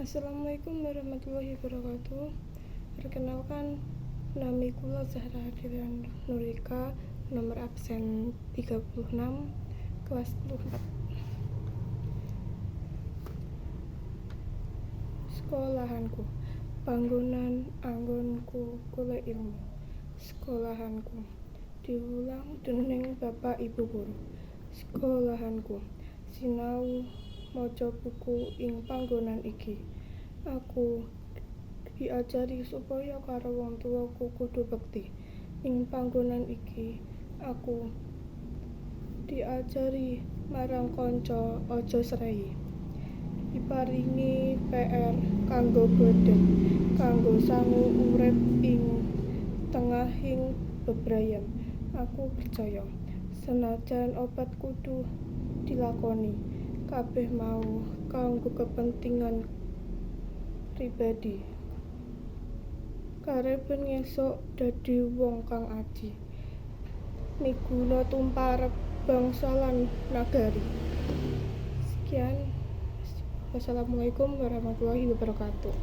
Assalamualaikum warahmatullahi wabarakatuh. Perkenalkan, nami kula Zahra Adilan Nurika, nomor absen 36, kelas 4. Sekolahanku, panggonan anggonku golek ilmu. Sekolahanku, diulang dening bapak ibu guru. Sekolahanku, sinau maca buku ing panggonan iki. Aku diajari supaya karo wong tuaku kudu bekti. Ing panggonan iki aku diajari marang kanca aja srei. Diparingi PR kanggo bodhet, kanggo sangu urip ing tengahing bebrayan. Aku percaya senajan obat kudu dilakoni, kabeh mau kanggo kepentingan pribadi. Karepen ngesuk dadi wong kang aji, miguna tumparep bangsa lan nagari. Sekian. Wassalamualaikum warahmatullahi wabarakatuh.